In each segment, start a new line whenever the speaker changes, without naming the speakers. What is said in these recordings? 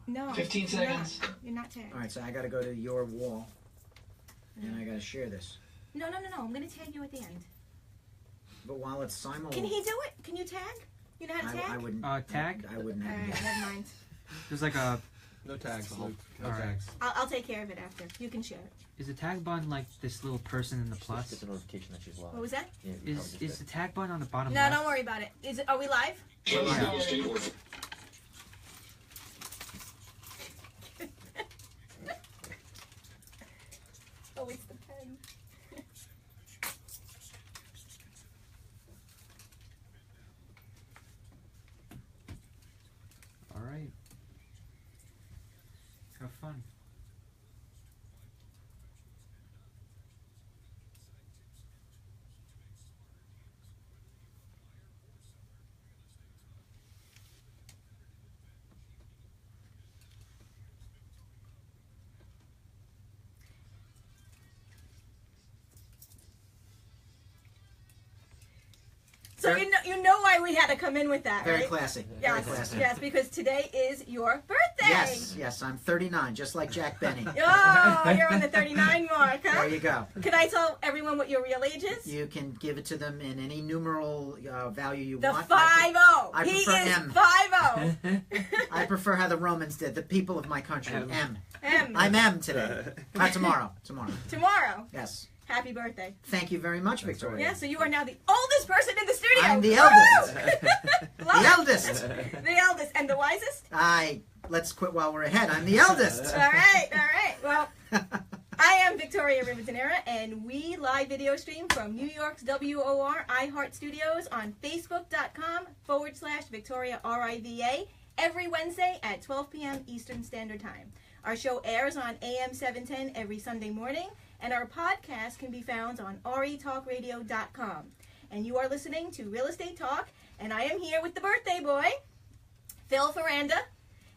No.
15 seconds.
You're not tagged.
All right, so I got to go to your wall, and I got to share this.
No. I'm going to tag you at the end.
But while it's simul...
Can he do it? Can you tag? You know how to tag?
I wouldn't.
Tag?
I wouldn't have
Alright,
to.
never mind.
There's like a...
No tags, Luke. No
Alright.
tags.
I'll take care of it after. You can share it.
Is the tag button like this little person in the plus?
Get the notification that she's live.
What was that?
Yeah, you
Is
probably just
the tag button on the bottom
No,
left?
don't worry about it. Are we live? Oh, it's the pen.
Alright. Have fun.
So you know why we had to come in with that,
Very
right?
classy.
Yes,
Very classy.
yes, because today is your birthday.
Yes, I'm 39, just like Jack Benny.
Oh, you're on the 39 mark, huh?
There you go.
Can I tell everyone what your real age is?
You can give it to them in any numeral value you
The
want.
50.
I
He
prefer
is
M.
50.
I prefer how the Romans did, the people of my country.
M.
M. I'm M today. Tomorrow.
Tomorrow.
Yes.
Happy birthday.
Thank you very much, Victoria.
Yeah, so you are now the oldest person in the studio.
I'm the
Woo!
eldest.
Love
The
it.
eldest.
The eldest. And the wisest?
Let's quit while we're ahead. I'm the eldest.
All right. Well, I am Victoria Rivadeneira, and we live video stream from New York's WOR iHeart Studios on Facebook.com/Victoria RIVA every Wednesday at 12 p.m. Eastern Standard Time. Our show airs on AM 710 every Sunday morning, and our podcast can be found on retalkradio.com. And you are listening to Real Estate Talk, and I am here with the birthday boy, Phil Ferranda,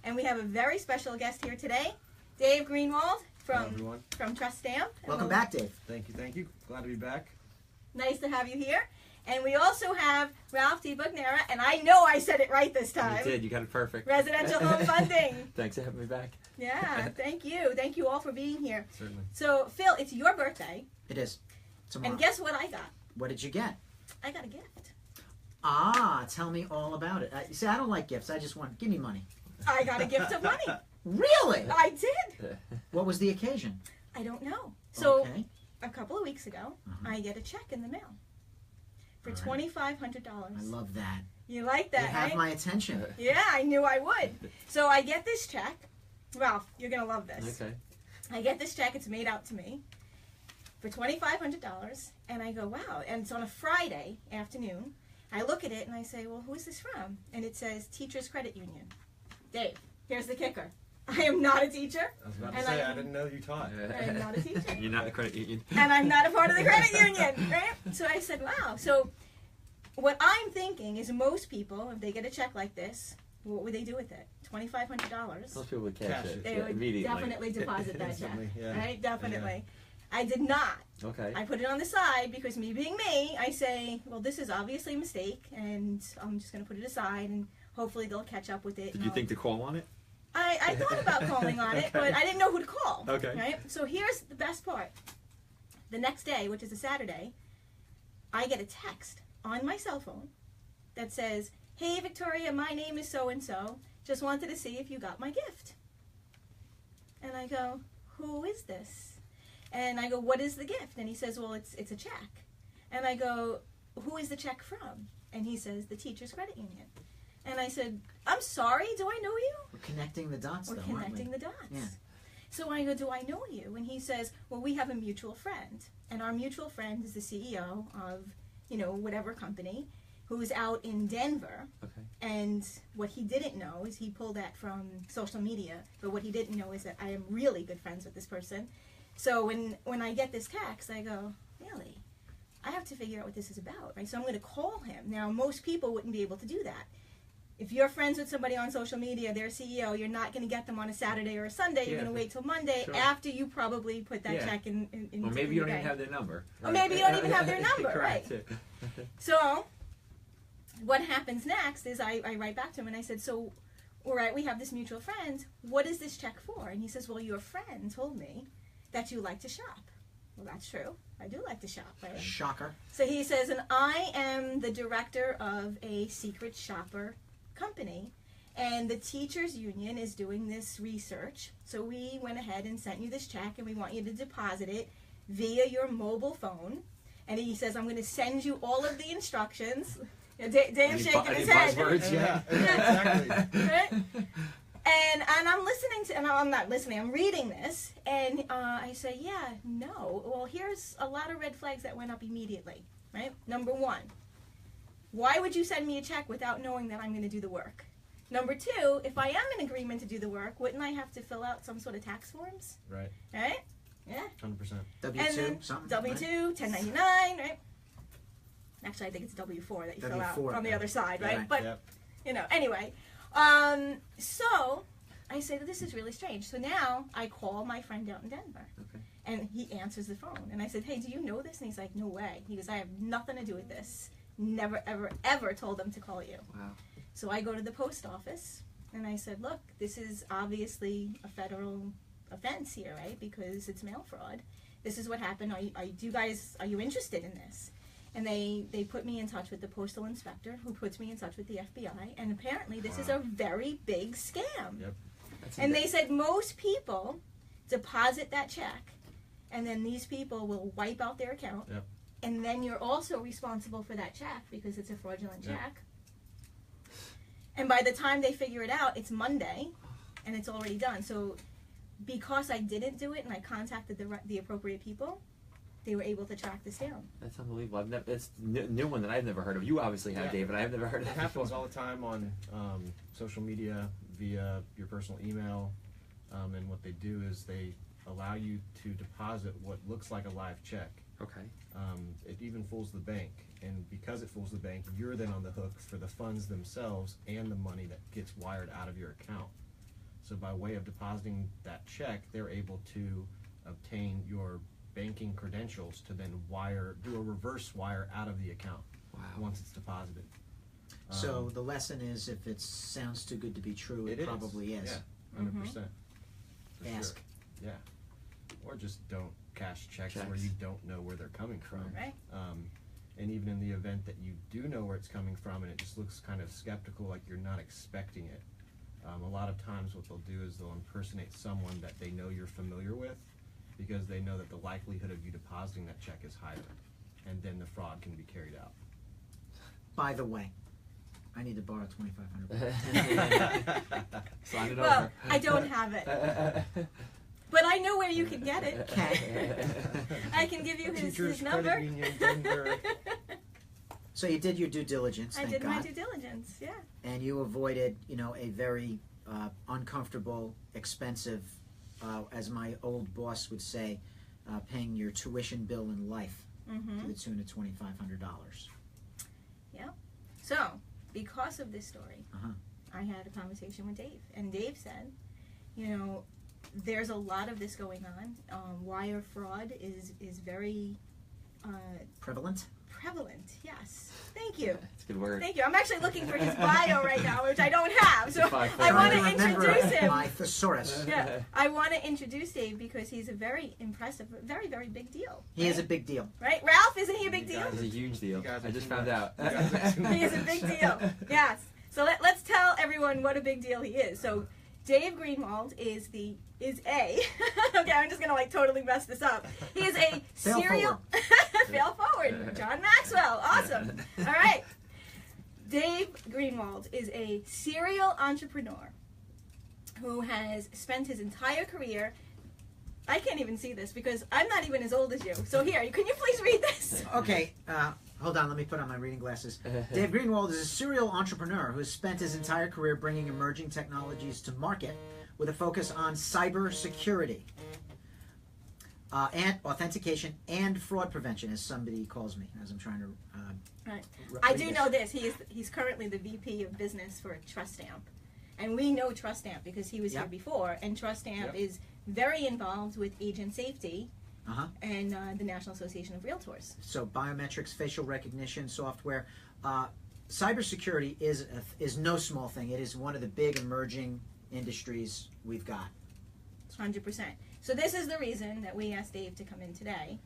and we have a very special guest here today, Dave Greenwald from Trust Stamp.
Welcome back, Dave.
Thank you. Glad to be back.
Nice to have you here. And we also have Ralph D. Bucknera, and I know I said it right this time.
You did. You got it perfect.
Residential Home Funding.
Thanks for having me back.
Yeah, thank you. Thank you all for being here.
Certainly.
So, Phil, it's your birthday.
It is. Tomorrow.
And guess what I got?
What did you get?
I got a gift.
Tell me all about it. See, I don't like gifts. I just want, give me money.
I got a gift of money.
Really?
I did.
What was the occasion?
I don't know. So,
Okay.
a couple of weeks ago, I get a check in the mail for
All right.
$2,500.
I love that.
You like
You
that,
have
right?
my attention.
Yeah, I knew I would. So I get this check. Ralph, you're going to love this.
Okay.
I get this check. It's made out to me for $2,500. And I go, wow. And it's on a Friday afternoon. I look at it and I say, well, who is this from? And it says Teachers Credit Union. Dave, here's the kicker. I am not a teacher.
I was about to
And
say,
I-
I didn't know you taught.
I am not a teacher.
You're not a credit union.
And I'm not a part of the credit union, right? So I said, wow. So what I'm thinking is most people, if they get a check like this, what would they do with it? $2,500.
Most people would cash it.
They
Yeah,
would
immediately.
definitely deposit that check,
Instantly, yeah.
right? Definitely. I did not.
Okay.
I put it on the side because me being me, I say, well, this is obviously a mistake, and I'm just going to put it aside, and hopefully they'll catch up with it.
Did you think to call on it?
I thought about calling on it,
Okay.
but I didn't know who to call.
Okay.
Right? So here's the best part. The next day, which is a Saturday, I get a text on my cell phone that says, hey, Victoria, my name is so-and-so. Just wanted to see if you got my gift. And I go, who is this? And I go, what is the gift? And he says, well, it's a check. And I go, who is the check from? And he says, the Teachers Credit Union. And I said, I'm sorry, do I know you?
We're connecting the dots,
We're
though, aren't we?
connecting the dots.
Yeah.
So I go, do I know you? And he says, well, we have a mutual friend. And our mutual friend is the CEO of, whatever company, who's out in Denver.
Okay.
And what he didn't know is he pulled that from social media. But what he didn't know is that I am really good friends with this person. So when I get this text, I go, really? I have to figure out what this is about, right? So I'm going to call him. Now, most people wouldn't be able to do that. If you're friends with somebody on social media, their CEO, you're not going to get them on a Saturday or a Sunday. You're
Yeah.
going to wait till Monday
Sure.
after you probably put that
Yeah.
check in
Or maybe you don't
the
even
bank.
have their number.
Or maybe you don't even have their number, right?
Correct.
So what happens next is I write back to him and I said, so all right, we have this mutual friend. What is this check for? And he says, well, your friend told me that you like to shop. Well, that's true. I do like to shop, right?
Shocker.
So he says, and I am the director of a secret shopper company, and the teachers union is doing this research. So we went ahead and sent you this check, and we want you to deposit it via your mobile phone. And he says, I'm going to send you all of the instructions. Dave's shaking his head.
Buzzwords, yeah.
Exactly.
Right? And I'm listening to, and I'm not listening, I'm reading this, and I say, yeah, no. Well, here's a lot of red flags that went up immediately, right? Number one, why would you send me a check without knowing that I'm going to do the work? Number two, if I am in agreement to do the work, wouldn't I have to fill out some sort of tax forms?
Right.
Right? Yeah.
100%.
W-2,
And then
something?
W-2, 1099, right? Actually, I think it's W-4 that you fill out
W-4,
on the
yeah.
other side, right?
Right.
But,
Yep.
you know, anyway. So I say that this is really strange. So now I call my friend out in Denver.
Okay.
And he answers the phone. And I said, hey, do you know this? And he's like, no way. He goes, I have nothing to do with this. Never, ever, ever told them to call you.
Wow.
So I go to the post office and I said, look, this is obviously a federal offense here, right? Because it's mail fraud. This is what happened. Are you interested in this? And they put me in touch with the postal inspector, who puts me in touch with the FBI. And apparently this is a very big scam.
Yep.
And they said most people deposit that check, and then these people will wipe out their account.
Yep.
And then you're also responsible for that check because it's a fraudulent
Yep.
check. And by the time they figure it out, it's Monday, and it's already done. So because I didn't do it and I contacted the appropriate people, they were able to track this down.
That's unbelievable. I've never. It's a new one that I've never heard of. You obviously have,
Yeah.
David. I've never heard of
It
that
happens
before.
all the time on social media via your personal email, and what they do is they allow you to deposit what looks like a live check.
Okay.
It even fools the bank, and because it fools the bank, you're then on the hook for the funds themselves and the money that gets wired out of your account. So by way of depositing that check, they're able to obtain your banking credentials to then do a reverse wire out of the account once it's deposited.
So the lesson is, if it sounds too good to be true, it probably is.
Yeah, 100%. For
Ask.
Sure. Yeah. Or just don't cash checks where you don't know where they're coming from.
Right.
And even in the event that you do know where it's coming from and it just looks kind of skeptical, like you're not expecting it, a lot of times what they'll do is they'll impersonate someone that they know you're familiar with, because they know that the likelihood of you depositing that check is higher, and then the fraud can be carried out.
By the way, I need to borrow $2,500.
Sign it
Well,
over.
I don't have it. But I know where you can get it.
Okay.
I can give you his
Teachers
number.
Credit Union, Denver.
So you did your due diligence,
I
thank
did
God.
my due diligence, yeah.
And you avoided, a very uncomfortable, expensive, as my old boss would say, paying your tuition bill in life to the tune of $2,500.
Yeah. So, because of this story, I had a conversation with Dave. And Dave said, there's a lot of this going on. Wire fraud is very
Prevalent?
prevalent, yes. Thank you.
That's a good word.
Thank you. I'm actually looking for his bio right now, which I don't have. So
Fine,
I
fine.
want to
Trying remember
introduce him.
my thesaurus.
Yeah, I want to introduce Dave because he's a very impressive, very, very big deal.
He is a big deal.
Right? Ralph, isn't he a big
You
deal?
guys
It's a huge deal.
You guys are
I just
too
found
much.
out.
You guys are too
He is a
much.
big deal. Yes. So let's tell everyone what a big deal he is. So Dave Greenwald is a okay, I'm just gonna totally mess this up. He is a
Fail
serial fail forward. John Maxwell. Awesome. All right. Dave Greenwald is a serial entrepreneur who has spent his entire career. I can't even see this because I'm not even as old as you. So here, can you please read this?
Okay, hold on, let me put on my reading glasses. Dave Greenwald is a serial entrepreneur who has spent his entire career bringing emerging technologies to market with a focus on cyber security, and authentication and fraud prevention, as somebody calls me as I'm trying to
Right.
read
I do
this.
know this. He's currently the VP of business for Trust Stamp. And we know Trust Stamp because he was here
Yep.
before. And Trust Stamp
Yep.
is very involved with agent safety
Uh-huh.
and the National Association of Realtors.
So biometrics, facial recognition software. cybersecurity is no small thing. It is one of the big emerging industries we've got.
100%. So this is the reason that we asked Dave to come in today.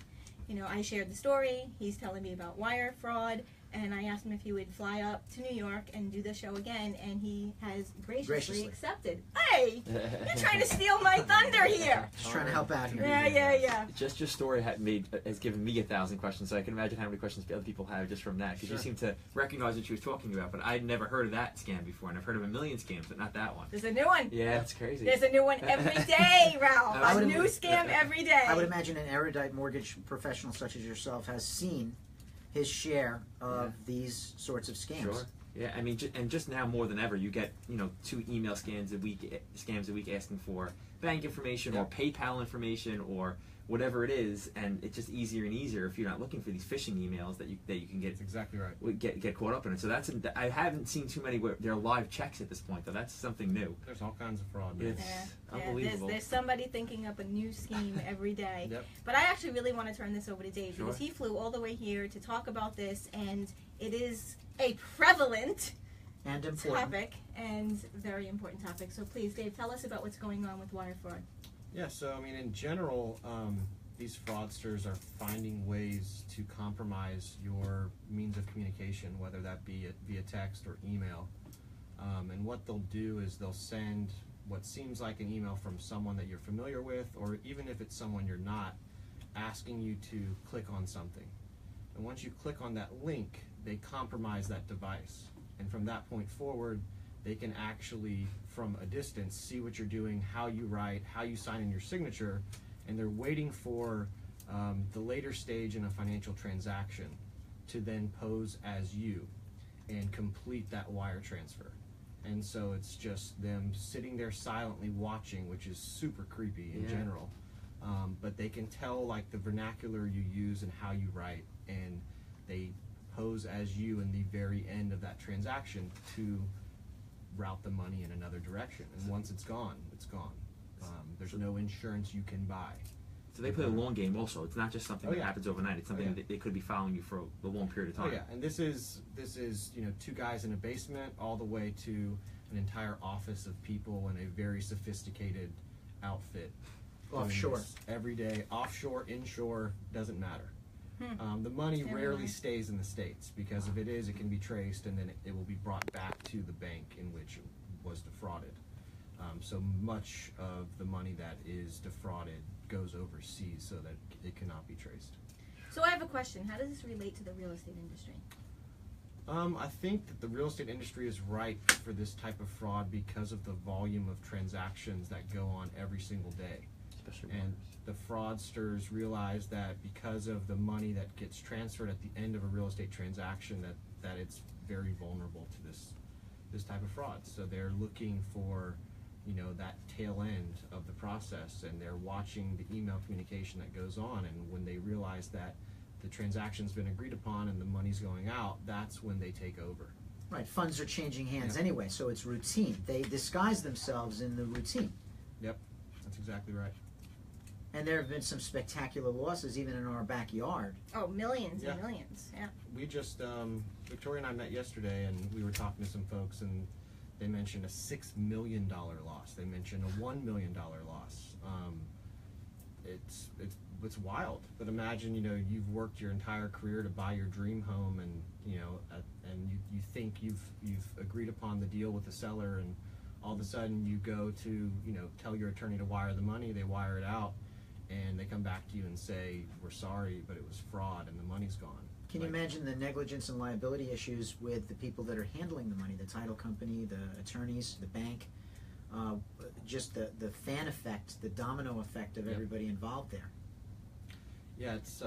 You know, I shared the story. He's telling me about wire fraud, and I asked him if he would fly up to New York and do the show again, and he has graciously accepted. Hey, you're trying to steal my thunder here.
Just trying to help out here.
Yeah.
Just your story has given me 1,000 questions, so I can imagine how many questions other people have just from that. Because you seem to recognize what she was talking about, but I'd never heard of that scam before, and I've heard of a million scams, but not that one.
There's a new one.
Yeah, it's crazy.
There's a new one every day, Ralph. A new scam every day.
I would imagine an erudite mortgage professional such as yourself has seen his share of these sorts of scams.
Sure. Yeah, I mean, and just now more than ever, you get 2 email scams a week asking for bank information or PayPal information or whatever it is, and it's just easier and easier if you're not looking for these phishing emails that you can get.
That's exactly right.
Get caught up in it. So I haven't seen too many where they're live checks at this point, though. That's something new.
There's all kinds of fraud.
It's unbelievable.
There's somebody thinking up a new scheme every day.
Yep.
But I actually really want to turn this over to Dave because
Sure.
he flew all the way here to talk about this, and it is a prevalent
And important.
topic and very important topic. So please, Dave, tell us about what's going on with wire fraud.
Yeah, so I mean, in general, these fraudsters are finding ways to compromise your means of communication, whether that be via text or email. And what they'll do is they'll send what seems like an email from someone that you're familiar with, or even if it's someone you're not, asking you to click on something. And once you click on that link, they compromise that device. And from that point forward, they can actually, from a distance, see what you're doing, how you write, how you sign in your signature, and they're waiting for the later stage in a financial transaction to then pose as you and complete that wire transfer. And so it's just them sitting there silently watching, which is super creepy in general. But they can tell like the vernacular you use and how you write, and they pose as you in the very end of that transaction to route the money in another direction. And once it's gone, it's gone. There's no insurance you can buy.
So they play a long game also. It's not just something that happens overnight. It's something that they could be following you for a long period of time.
Oh yeah, and this is 2 guys in a basement all the way to an entire office of people in a very sophisticated outfit.
Offshore.
Every day, offshore, inshore, doesn't matter. The money rarely stays in the States because if it is, it can be traced and then it will be brought back to the bank in which it was defrauded. So much of the money that is defrauded goes overseas so that it cannot be traced.
So I have a question. How does this relate to the real estate industry?
I think that the real estate industry is ripe for this type of fraud because of the volume of transactions that go on every single day. And the fraudsters realize that because of the money that gets transferred at the end of a real estate transaction, that it's very vulnerable to this type of fraud. So they're looking for, that tail end of the process, and they're watching the email communication that goes on. And when they realize that the transaction's been agreed upon and the money's going out, that's when they take over.
Right, funds are changing hands anyway, so it's routine. They disguise themselves in the routine.
Yep, that's exactly right.
And there have been some spectacular losses even in our backyard.
Oh, millions and millions. Yeah.
We just, Victoria and I met yesterday, and we were talking to some folks, and they mentioned a $6 million loss. They mentioned a $1 million loss. It's wild. But imagine, you've worked your entire career to buy your dream home, and and you think you've agreed upon the deal with the seller, and all of a sudden you go to tell your attorney to wire the money. They wire it out, and they come back to you and say, "We're sorry, but it was fraud, and the money's gone."
Can you imagine the negligence and liability issues with the people that are handling the money, the title company, the attorneys, the bank, just the fan effect, the domino effect of everybody involved there?
Yeah, it's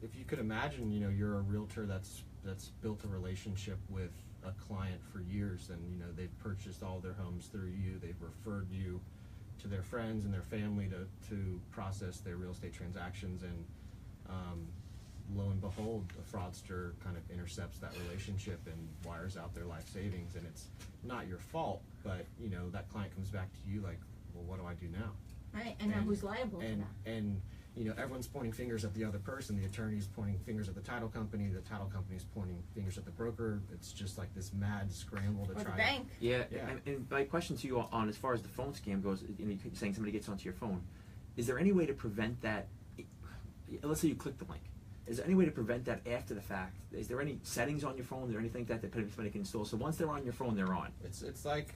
if you could imagine, you're a realtor that's built a relationship with a client for years, and they've purchased all their homes through you. They've referred you to their friends and their family to process their real estate transactions, and lo and behold, a fraudster kind of intercepts that relationship and wires out their life savings, and it's not your fault, but that client comes back to you like, well, what do I do now?
Right, and now who's liable for that?
And everyone's pointing fingers at the other person. The attorney's pointing fingers at the title company's pointing fingers at the broker. It's just like this mad scramble to
Or the
try.
bank.
Yeah,
Yeah.
and my question to you on as far as the phone scam goes, you're saying somebody gets onto your phone. Is there any way to prevent that? Let's say you click the link. Is there any way to prevent that after the fact? Is there any settings on your phone? Is there anything that somebody can install? So once they're on your phone, they're on.
It's like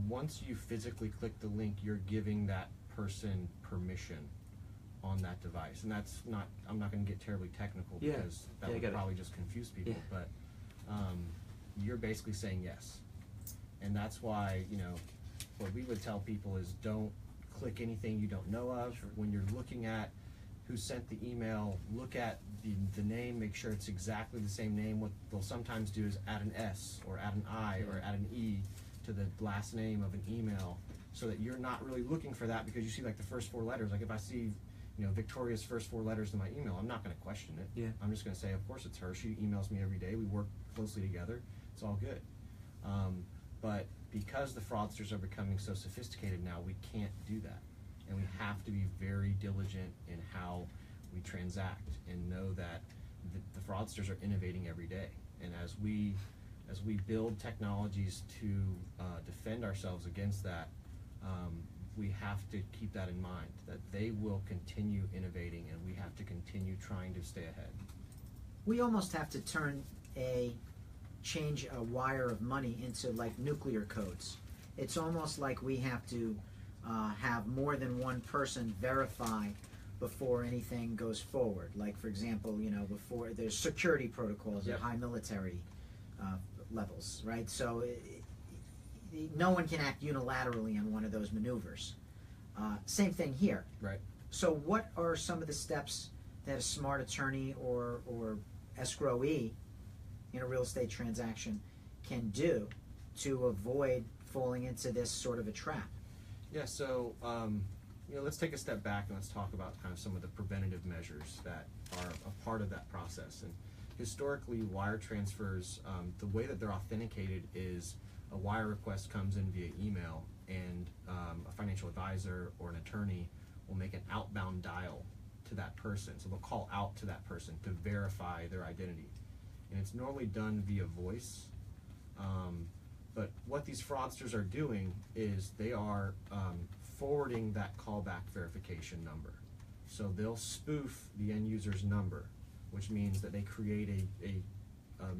once you physically click the link, you're giving that person permission on that device, and that's not. I'm not going to get terribly technical
Yeah.
because that
Yeah, I
would
get it.
probably just confuse people.
Yeah.
But you're basically saying yes, and that's why what we would tell people is don't click anything you don't know of.
Sure.
When you're looking at who sent the email, look at the name, make sure it's exactly the same name. What they'll sometimes do is add an S or add an I or add an E to the last name of an email, so that you're not really looking for that because you see like the first 4 letters. Like if I see Victoria's first 4 letters in my email, I'm not going to question it.
Yeah.
I'm just going to say, of course it's her. She emails me every day. We work closely together. It's all good. But because the fraudsters are becoming so sophisticated now, we can't do that. And we have to be very diligent in how we transact and know that the fraudsters are innovating every day. And as we build technologies to defend ourselves against that, we have to keep that in mind, that they will continue innovating and we have to continue trying to stay ahead.
We almost have to change a wire of money into like nuclear codes. It's almost like we have to have more than one person verify before anything goes forward. Like for example, before there's security protocols
Yep.
at high military levels, right? So no one can act unilaterally on one of those maneuvers. Same thing here.
Right.
So what are some of the steps that a smart attorney or escrowee in a real estate transaction can do to avoid falling into this sort of a trap?
Yeah, so let's take a step back and let's talk about kind of some of the preventative measures that are a part of that process. And historically, wire transfers, the way that they're authenticated is a wire request comes in via email, and a financial advisor or an attorney will make an outbound dial to that person. So they'll call out to that person to verify their identity. And it's normally done via voice. But what these fraudsters are doing is they are forwarding that callback verification number. So they'll spoof the end user's number, which means that they create a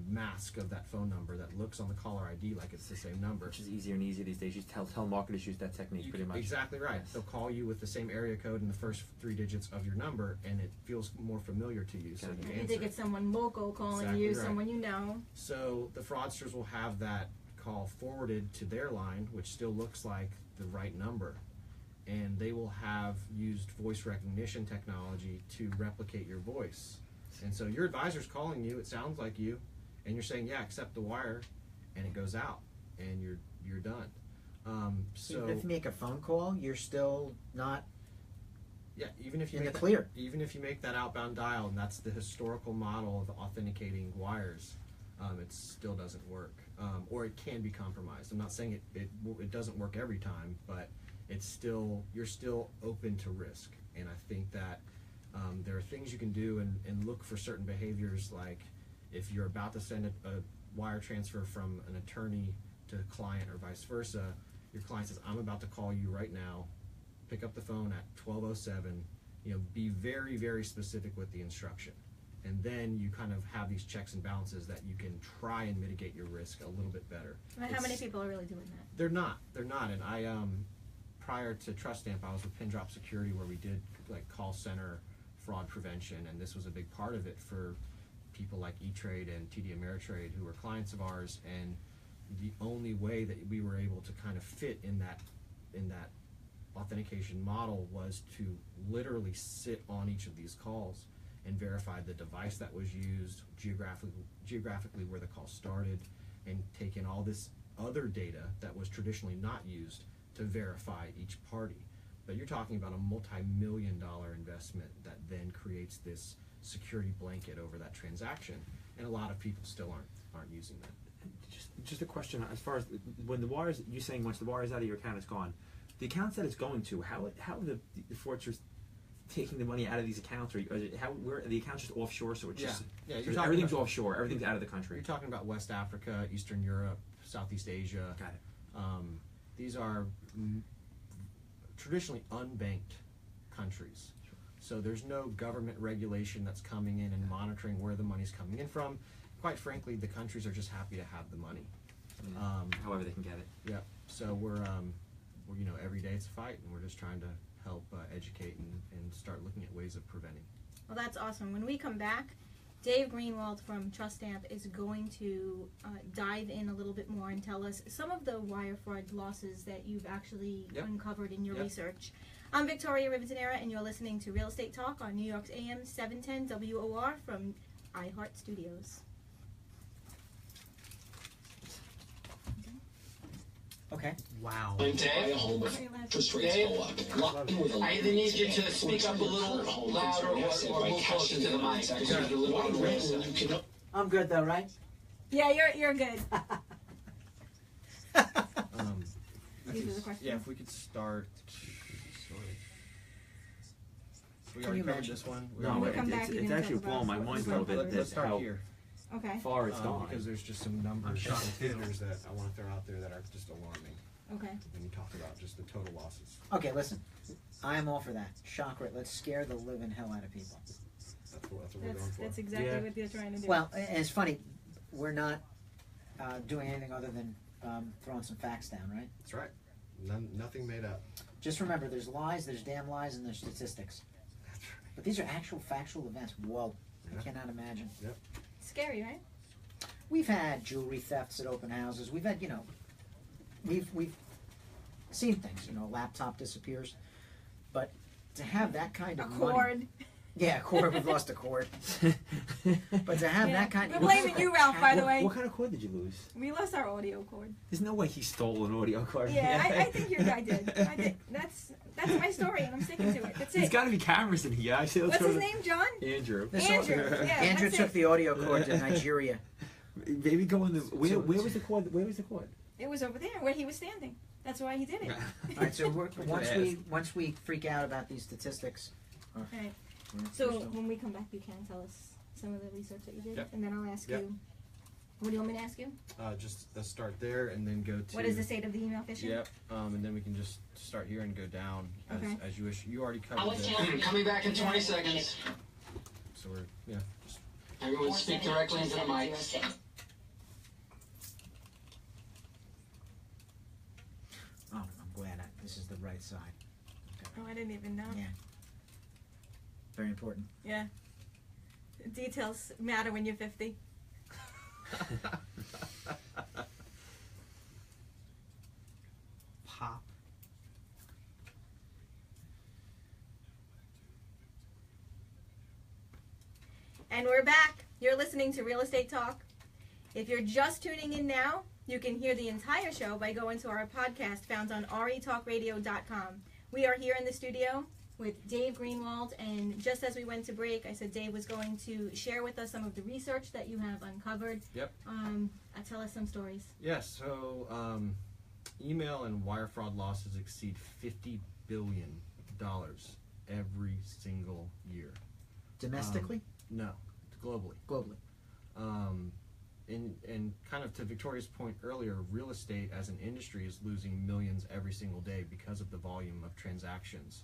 mask of that phone number that looks on the caller ID like it's the same number.
Which is easier and easier these days. Telemarketers use that technique pretty much.
Exactly right.
Yes.
They'll call you with the same area code and the first 3 digits of your number, and it feels more familiar to you, so
Okay.
you
You
answer.
think it's someone local calling
Exactly
you,
right.
someone you know.
So the fraudsters will have that call forwarded to their line, which still looks like the right number, and they will have used voice recognition technology to replicate your voice. And so your advisor's calling you, it sounds like you, and you're saying, yeah, accept the wire, and it goes out, and you're done. So
if you make a phone call, you're still not
yeah, even if you
in
make
the clear.
even if you make that outbound dial, and that's the historical model of authenticating wires, it still doesn't work, or it can be compromised. I'm not saying it doesn't work every time, but you're still open to risk. And I think that there are things you can do and look for certain behaviors, like if you're about to send a wire transfer from an attorney to the client or vice versa, your client says, I'm about to call you right now, pick up the phone at 12:07, be very, very specific with the instruction. And then you kind of have these checks and balances that you can try and mitigate your risk a little bit better.
But how many people are really doing that?
They're not. And I, prior to Trust Stamp, I was with Pin Drop Security, where we did like call center fraud prevention, and this was a big part of it for people like E-Trade and TD Ameritrade, who were clients of ours. And the only way that we were able to kind of fit in that authentication model was to literally sit on each of these calls and verify the device that was used, geographically where the call started, and take in all this other data that was traditionally not used to verify each party. But you're talking about a multi-million-dollar investment that then creates this security blanket over that transaction, and a lot of people still aren't using that.
Just a question as far as when the wires, you're saying once the wire is out of your account, it's gone. The accounts that it's going to, how the fraudsters taking the money out of these accounts, or where the accounts just offshore? So it's just
yeah.
so
You're talking
everything's
about,
offshore. Everything's out of the country.
You're talking about West Africa, Eastern Europe, Southeast Asia.
Got it.
These are traditionally unbanked countries. So there's no government regulation that's coming in and monitoring where the money's coming in from. Quite frankly, the countries are just happy to have the money.
However they can get it.
Yeah. So we're every day it's a fight, and we're just trying to help educate and start looking at ways of preventing.
Well, that's awesome. When we come back, Dave Greenwald from Trust Stamp is going to dive in a little bit more and tell us some of the wire fraud losses that you've actually uncovered in your research. I'm Victoria Rivadeneira, and you're listening to Real Estate Talk on New York's AM 710 WOR from iHeart Studios.
Okay.
Wow.
Dave, interest rates go up. I either need you to speak up a little louder or move closer to the mic.
I'm good though, right?
Yeah, you're good. These are the questions.
Yeah, if we could start. We
Can
already
you
covered
imagine?
this one.
No,
we come back, you
it's
can
actually
talk about
blowing my mind a little bit.
Let's
That's
start
how
here.
Okay.
far it's gone.
Because there's just some numbers and figures that I want to throw out there that are just alarming.
Okay.
When you talk about just the total losses.
Okay, listen. I am all for that. Shock rate. Let's scare the living hell out of people.
That's what we're going for.
That's exactly what you're trying to do.
Well, and it's funny. We're not doing anything other than throwing some facts down, right?
That's right. Nothing made up.
Just remember, there's lies, there's damn lies, and there's statistics.
That's right.
But these are actual factual events. Whoa.
Yeah.
I cannot imagine.
Yep.
Scary, right?
We've had jewelry thefts at open houses. We've had, we've seen things. Laptop disappears. But to have that kind
A
of money.
cord.
Yeah, a cord. We've lost a cord. But to have that kind
We're
of...
blaming you, Ralph, by the way.
What kind of cord did you lose?
We lost our audio cord.
There's no way he stole an audio cord.
Yeah, I think your guy did. I did. That's my story, and I'm sticking to it. That's
There's
it.
got to be cameras in here. I see.
What's his name, John?
Andrew.
Andrew. Yeah,
Andrew
that's
took
it.
the audio cord to Nigeria.
Maybe go in the. Where was the cord? Where was the cord?
It was over there where he was standing. That's why he did it.
All right, so once we freak out about these statistics...
Okay. So when we come back, you can tell us some of the research that you did,
Yep.
and then I'll ask
Yep.
you. What do you want me to ask you?
Just let's start there and then go to.
What is the state of the email phishing?
Yep. And then we can just start here and go down as you wish. You already
I'll
covered
let
this.
you know. Coming back in 20 seconds.
So we're just
Everyone speak directly into the mic.
Oh, I'm glad this is the right side.
Oh, I didn't even know.
Yeah. Very important.
Yeah. Details matter when you're 50.
Pop.
And we're back. You're listening to Real Estate Talk. If you're just tuning in now, you can hear the entire show by going to our podcast found on retalkradio.com. We are here in the studio with Dave Greenwald, and just as we went to break, I said Dave was going to share with us some of the research that you have uncovered.
Yep.
Tell us some stories.
Yes. So email and wire fraud losses exceed $50 billion every single year.
Domestically?
No, globally.
Globally.
And kind of to Victoria's point earlier, real estate as an industry is losing millions every single day because of the volume of transactions.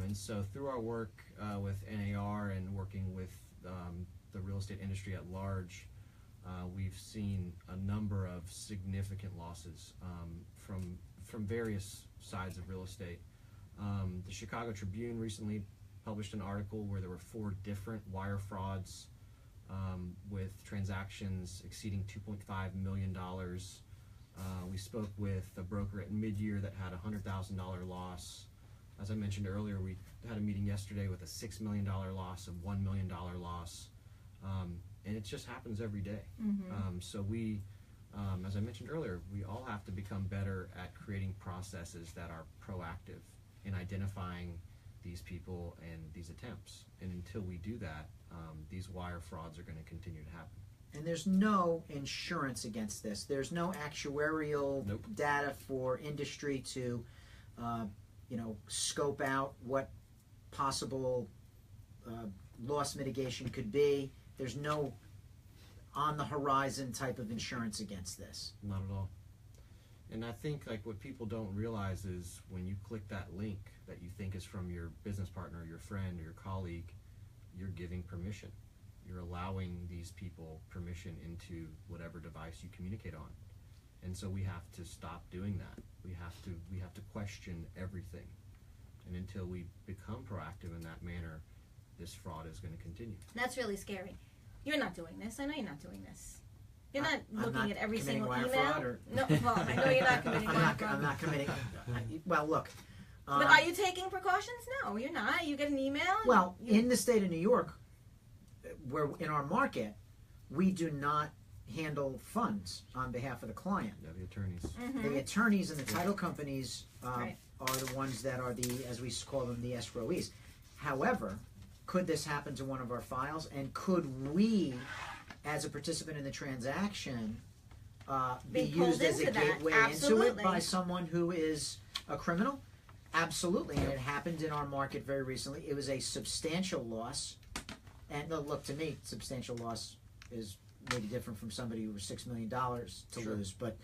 And so through our work with NAR and working with the real estate industry at large, we've seen a number of significant losses from various sides of real estate. The Chicago Tribune recently published an article where there were 4 different wire frauds with transactions exceeding $2.5 million. We spoke with a broker at mid-year that had a $100,000 loss. As I mentioned earlier, we had a meeting yesterday with a $6 million loss, a $1 million loss, and it just happens every day.
Mm-hmm.
So we, as I mentioned earlier, we all have to become better at creating processes that are proactive in identifying these people and these attempts. And until we do that, these wire frauds are going to continue to happen.
And there's no insurance against this. There's no actuarial data for industry to, scope out what possible loss mitigation could be. There's no on the horizon type of insurance against this.
Not at all. And I think like what people don't realize is when you click that link that you think is from your business partner, your friend, or your colleague, you're giving permission. You're allowing these people permission into whatever device you communicate on. And so we have to stop doing that. We have to question everything. And until we become proactive in that manner, this fraud is going to continue.
That's really scary. You're not doing this. I know you're not doing this. You're not
I'm
looking
not
at every
committing
single
wire
email.
fraud or-
No, well, I know you're not committing wire fraud.
I'm not committing. Well, look.
But are you taking precautions? No, you're not. You get an email.
Well, in the state of New York, where in our market, we do not handle funds on behalf of the client.
Yeah, the attorneys.
Mm-hmm.
The attorneys and the title companies
Right.
are the ones that are the, as we call them, the escrowees. However, could this happen to one of our files, and could we, as a participant in the transaction, be
Be pulled
used as a
into that.
gateway into it
Absolutely.
by someone who is a criminal? Absolutely, and it happened in our market very recently. It was a substantial loss, and look, to me, substantial loss is maybe different from somebody who was $6 million to
Sure.
lose, but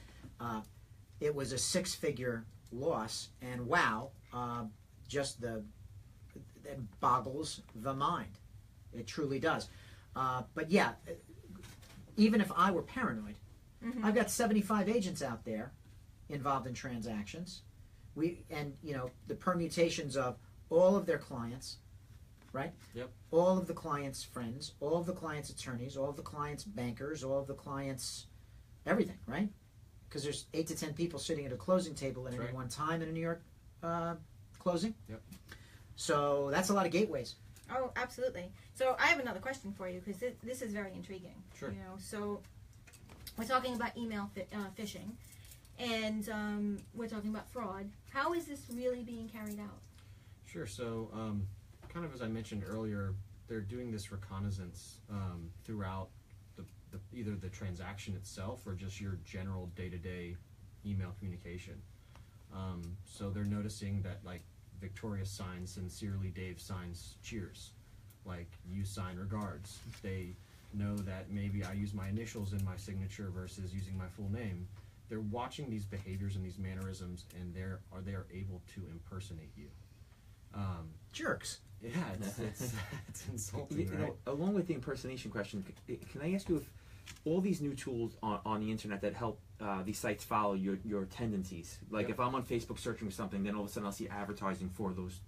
it was a six-figure loss, and wow, just it boggles the mind. It truly does. But yeah, even if I were paranoid, I've got 75 agents out there involved in transactions. The permutations of all of their clients, right?
Yep.
All of the clients' friends, all of the clients' attorneys, all of the clients' bankers, all of the clients' everything, right? Because there's 8 to 10 people sitting at a closing table at any
Right.
one time in a New York closing.
Yep.
So that's a lot of gateways.
Oh, absolutely. So I have another question for you, because this is very intriguing.
Sure.
You know, so we're talking about email phishing, and we're talking about fraud. How is this really being carried out?
Sure. So, kind of as I mentioned earlier, they're doing this reconnaissance throughout either the transaction itself or just your general day-to-day email communication. So they're noticing that, like, Victoria signs sincerely, Dave signs cheers, like you sign regards. They know that maybe I use my initials in my signature versus using my full name. They're watching these behaviors and these mannerisms, and they are able to impersonate you.
Jerks.
Yeah, it's insulting,
You
right?
know, along with the impersonation question, can I ask you if all these new tools on the internet that help these sites follow your tendencies, like
Yep.
if I'm on Facebook searching for something, then all of a sudden I'll see advertising for those.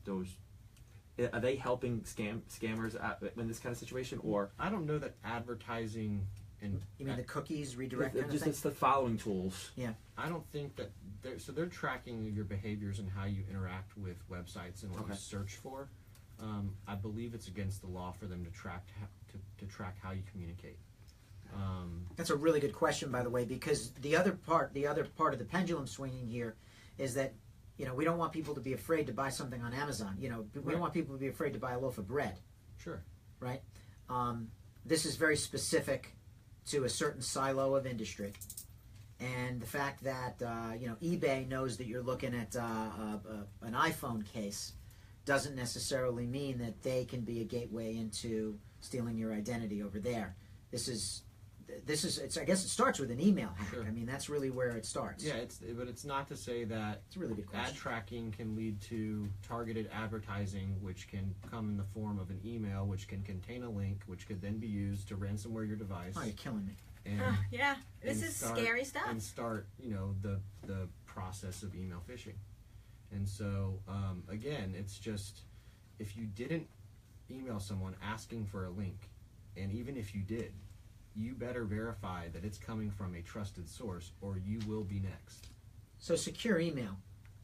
Are they helping scammers in this kind of situation, or
I don't know that advertising and
You mean the cookies redirect kind of
just
thing?
it's the following tools?
I don't think that they're tracking your behaviors and how you interact with websites and what you
Okay.
search for. I believe it's against the law for them to track how you communicate.
That's a really good question, by the way, because the other part of the pendulum swinging here is that, we don't want people to be afraid to buy something on Amazon. We
Right.
don't want people to be afraid to buy a loaf of bread,
Sure.
right? This is very specific to a certain silo of industry. And the fact that, eBay knows that you're looking at an iPhone case doesn't necessarily mean that they can be a gateway into stealing your identity over there. I guess it starts with an email hack.
Sure.
I mean, that's really where it starts.
Yeah, but it's not to say that
It's a really good
ad
question.
tracking can lead to targeted advertising, which can come in the form of an email, which can contain a link, which could then be used to ransomware your device.
Oh, you're killing me.
And
Yeah, this
and
is
start-
scary stuff.
And start, the process of email phishing. And so, again, it's just, if you didn't email someone asking for a link, and even if you did, you better verify that it's coming from a trusted source, or you will be next.
So secure email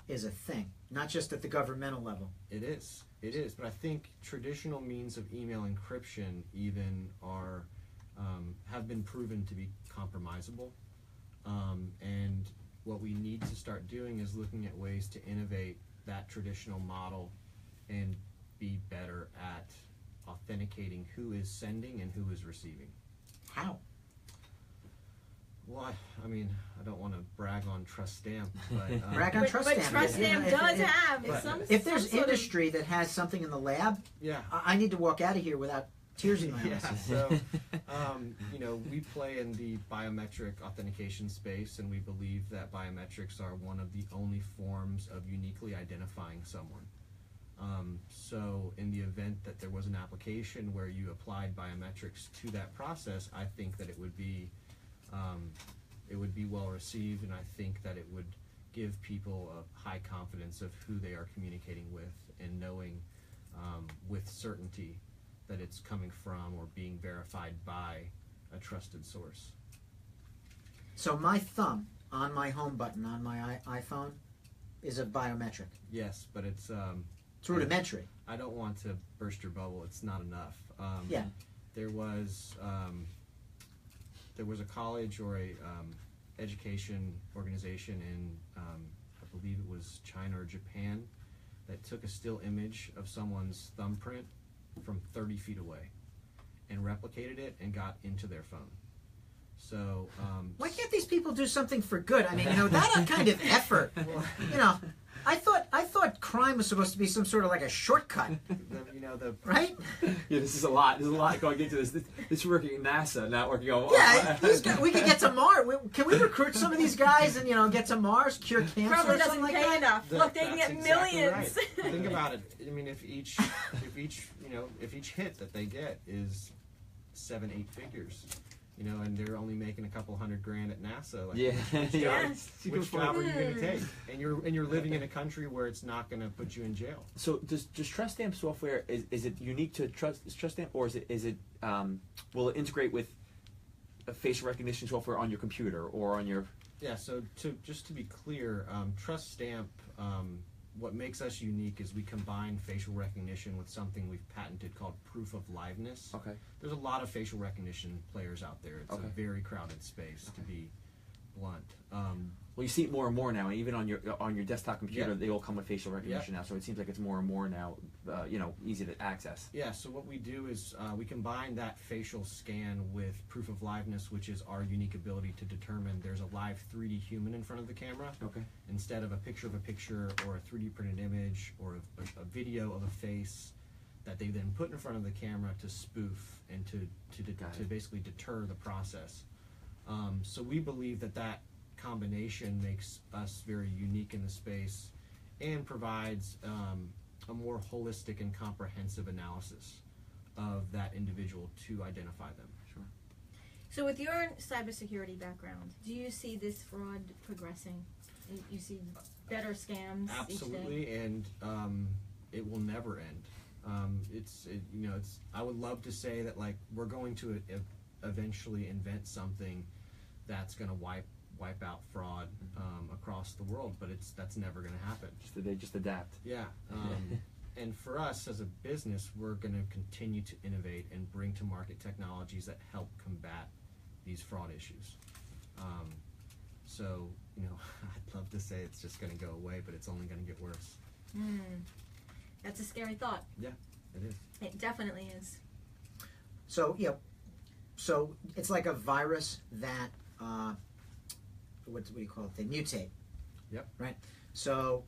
is a thing, not just at the governmental level.
It is, but I think traditional means of email encryption even are, have been proven to be compromisable. And what we need to start doing is looking at ways to innovate that traditional model and be better at authenticating who is sending and who is receiving.
How?
Well, I mean, I don't want to brag on Trust Stamp, but
Brag on
But
Trust Stamp.
Trust Stamp does have
but
some.
If there's
some sort of-
industry that has something in the lab,
yeah.
I need to walk out of here without tears in my
Yeah,
eyes.
so, you know, we play in the biometric authentication space, and we believe that biometrics are one of the only forms of uniquely identifying someone. So in the event that there was an application where you applied biometrics to that process, I think that it would be well received, and I think that it would give people a high confidence of who they are communicating with, and knowing with certainty that it's coming from or being verified by a trusted source.
So my thumb on my home button on my iPhone is a biometric.
Yes, but it's
It's rudimentary.
I don't want to burst your bubble. It's not enough.
Yeah.
There was a college or a education organization in I believe it was China or Japan that took a still image of someone's thumbprint from 30 feet away and replicated it and got into their phone. So
Why can't these people do something for good? I mean, you know, that kind of effort. You know, I thought crime was supposed to be some sort of like a shortcut,
the
right?
Yeah, this is a lot. There's a lot going into this. This is working at NASA, not working on.
Yeah, we could get to Mars. Can we recruit some of these guys and get to Mars, cure cancer
Probably
or
doesn't
something like
pay
that?
enough. Look, they can
That's
get
exactly
millions.
right. Think about it. I mean, if each hit that they get is 7-8 figures, and they're only making a couple $100,000 at NASA. Like,
Yeah,
which job are you going to take? And you're living in a country where it's not going to put you in jail.
So does Trust Stamp software is it unique to Trust Stamp, or is it will it integrate with a facial recognition software on your computer or on your?
Yeah. So just to be clear, Trust Stamp. What makes us unique is we combine facial recognition with something we've patented called proof of liveness.
Okay.
There's a lot of facial recognition players out there. It's a very crowded space, to be blunt.
Well, you see it more and more now, even on your desktop computer.
Yeah.
They all come with facial recognition now, so it seems like it's more and more now, easy to access.
Yeah. So what we do is we combine that facial scan with proof of liveness, which is our unique ability to determine there's a live 3D human in front of the camera.
Okay.
Instead of a picture or a 3D printed image or a video of a face that they then put in front of the camera to spoof and to basically deter the process. So we believe that combination makes us very unique in the space and provides a more holistic and comprehensive analysis of that individual to identify them.
Sure.
So with your cybersecurity background, do you see this fraud progressing? You see better scams
Absolutely,
each day?
and it will never end. I would love to say that we're going to eventually invent something that's going to wipe out fraud across the world, but that's never going to happen.
They just adapt.
Yeah. And for us as a business, we're going to continue to innovate and bring to market technologies that help combat these fraud issues. So, I'd love to say it's just going to go away, but it's only going to get worse.
That's a scary thought.
Yeah, it is.
It definitely is.
So so it's like a virus that what do you call it? They mutate.
Yep.
Right. So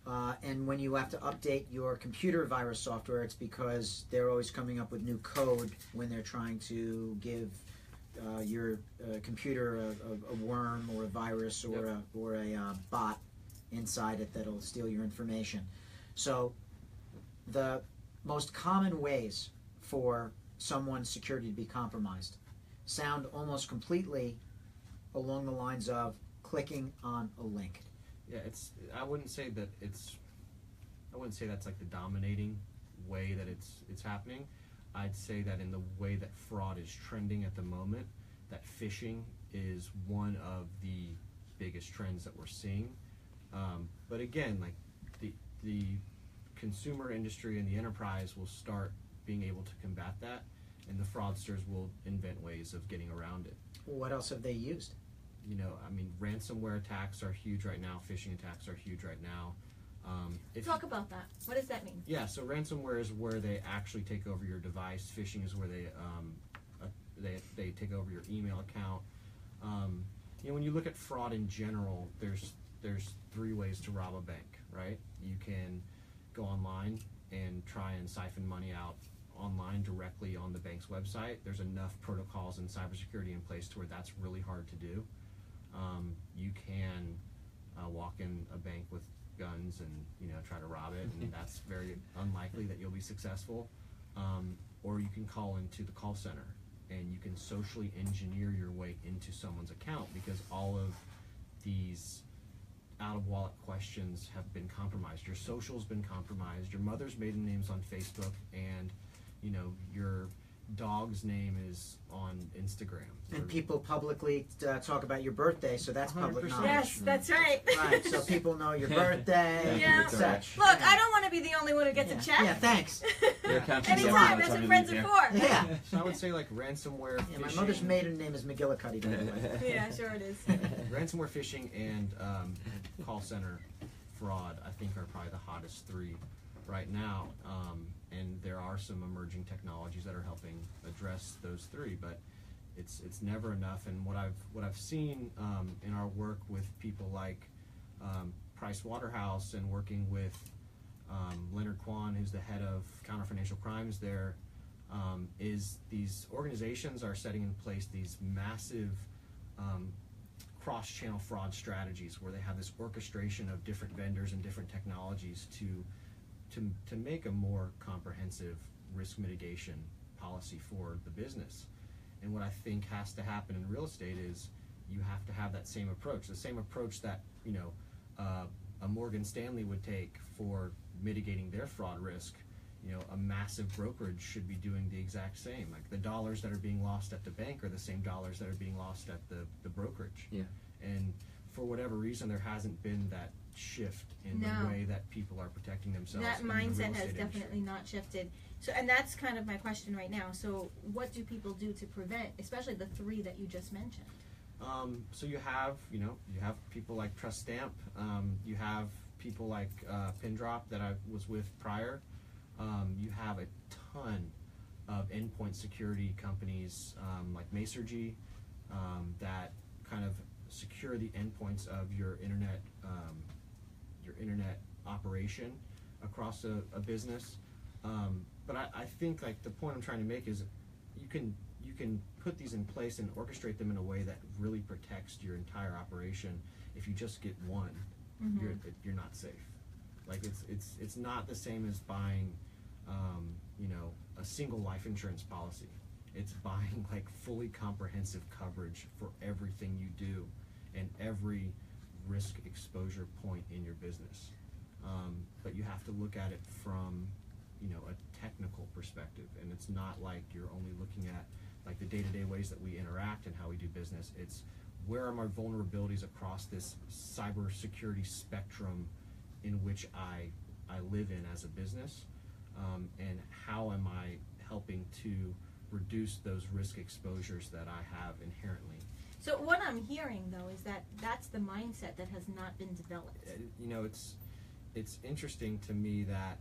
and when you have to update your computer virus software, it's because they're always coming up with new code when they're trying to give your computer a worm or a virus or a bot inside it that'll steal your information. So the most common ways for someone's security to be compromised sound almost completely along the lines of clicking on a link.
Yeah, I wouldn't say that's like the dominating way that it's happening. I'd say that in the way that fraud is trending at the moment, that phishing is one of the biggest trends that we're seeing. But again, the consumer industry and the enterprise will start being able to combat that, and the fraudsters will invent ways of getting around it.
What else have they used?
Ransomware attacks are huge right now. Phishing attacks are huge right now.
Talk about that. What does that mean?
Yeah, so ransomware is where they actually take over your device. Phishing is where they take over your email account. When you look at fraud in general, there's 3 ways to rob a bank, right? You can go online and try and siphon money out online directly on the bank's website. There's enough protocols and cybersecurity in place to where that's really hard to do. You can walk in a bank with guns and try to rob it, and that's very unlikely that you'll be successful. Or you can call into the call center, and you can socially engineer your way into someone's account, because all of these out-of-wallet questions have been compromised. Your social's been compromised. Your mother's maiden name's on Facebook, and your dog's name is on Instagram.
And people publicly talk about your birthday, so that's public
100%.
knowledge.
Yes, that's right.
Right, so people know your birthday
Yeah.
and such.
Look, I don't want to be the only one who gets
Yeah.
a check.
Yeah, thanks.
Your account keeps
Anytime,
everyone
that's
time
what
you
friends
leave
are for.
Yeah.
So I would say like ransomware
Yeah,
phishing.
my mother's maiden name is McGillicuddy, by the way.
Yeah, sure it is.
Ransomware phishing and call center fraud, I think, are probably the hottest 3 right now. And there are some emerging technologies that are helping address those 3, but it's never enough. And what I've seen in our work with people like Price Waterhouse and working with Leonard Kwan, who's the head of counter financial crimes there, is these organizations are setting in place these massive cross-channel fraud strategies where they have this orchestration of different vendors and different technologies to make a more comprehensive risk mitigation policy for the business. And what I think has to happen in real estate is you have to have that same approach, the same approach that a Morgan Stanley would take for mitigating their fraud risk. A massive brokerage should be doing the exact same. Like the dollars that are being lost at the bank are the same dollars that are being lost at the brokerage.
Yeah.
And for whatever reason, there hasn't been that shift in
No.
the way that people are protecting themselves.
That
in the real
mindset has
estate
definitely
industry.
not shifted. So, and that's kind of my question right now. So, what do people do to prevent, especially the 3 that you just mentioned?
So you have people like Trust Stamp. You have people like Pindrop that I was with prior. You have a ton of endpoint security companies like Masergy that kind of secure the endpoints of your internet operation across a business. But I think like the point I'm trying to make is you can put these in place and orchestrate them in a way that really protects your entire operation. If you just get one, you're not safe. Like it's not the same as buying a single life insurance policy. It's buying like fully comprehensive coverage for everything you do and every risk exposure point in your business. But you have to look at it from a technical perspective, and it's not like you're only looking at like the day-to-day ways that we interact and how we do business. It's where are my vulnerabilities across this cybersecurity spectrum in which I live in as a business, and how am I helping to reduce those risk exposures that I have inherently.
So, what I'm hearing though is that that's the mindset that has not been developed.
It's interesting to me that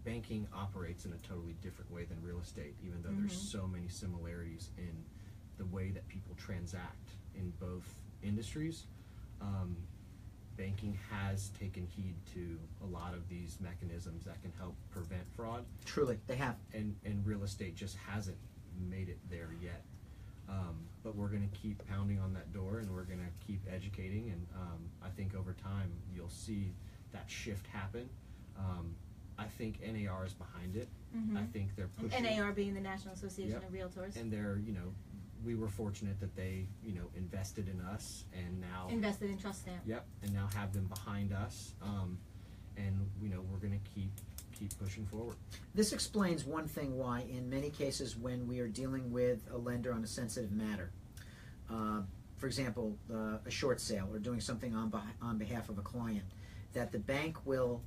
banking operates in a totally different way than real estate, even though there's so many similarities in the way that people transact in both industries. Banking has taken heed to a lot of these mechanisms that can help prevent fraud.
Truly, they have.
And real estate just hasn't made it there yet. But we're going to keep pounding on that door, and we're going to keep educating, and I think over time you'll see that shift happen. I think NAR is behind it. I think they're pushing.
NAR being the National Association of Realtors.
And they're, we were fortunate that they, invested in us, and now
Invested in Trust Stamp.
Yep, and now have them behind us, and we're going to keep pushing forward.
This explains one thing why, in many cases, when we are dealing with a lender on a sensitive matter, for example, a short sale or doing something on behalf of a client, that the bank will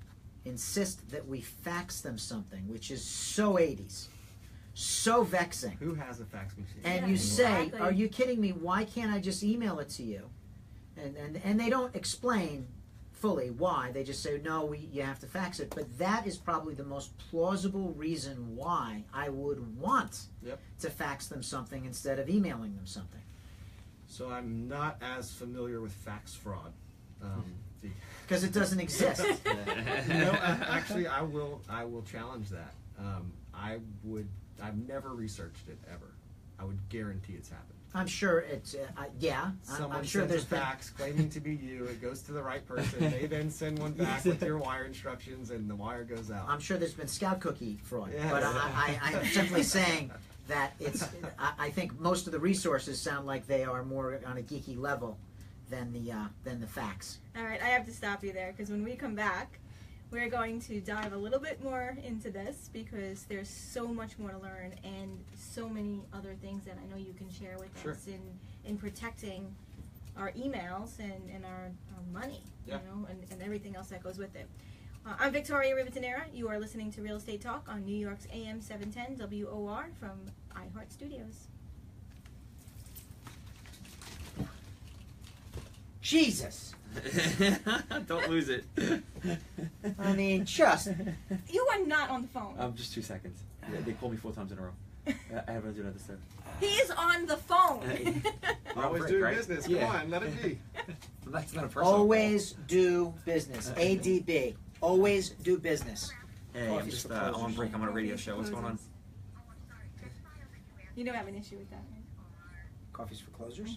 insist that we fax them something, which is so 80s, so vexing.
Who has a fax machine?
And
Yeah,
you say,
exactly.
are you kidding me? Why can't I just email it to you? And they don't explain fully why. They just say, no, you have to fax it. But that is probably the most plausible reason why I would want to fax them something instead of emailing them something.
So I'm not as familiar with fax fraud.
Because it doesn't exist.
Actually, I will challenge that. I've never researched it ever. I would guarantee it's happened.
I'm sure it's,
Someone
I'm sure
sends
there's
a fax claiming to be you. It goes to the right person. They then send one back with your wire instructions, and the wire goes out.
I'm sure there's been Scout Cookie fraud.
Yeah.
But I'm simply saying that I think most of the resources sound like they are more on a geeky level than the facts.
All right, I have to stop you there because when we come back, we're going to dive a little bit more into this because there's so much more to learn and so many other things that I know you can share with us in protecting our emails and our money, you know, and everything else that goes with it. I'm Victoria Rivadeneira. You are listening to Real Estate Talk on New York's AM 710 WOR from iHeart Studios.
Jesus!
Don't lose it.
I mean, just...
You are not on the phone.
Just 2 seconds. They called me 4 times in a row. I have to do another step.
He is on the phone.
Always
break,
do
right?
business.
Yeah.
Come on, let it be.
That's not a personal.
Always do business. ADB. Always do business.
Hey, I'm just I'm on break. I'm on a radio show. What's going on?
You don't have an issue with that, right?
Coffees for closers?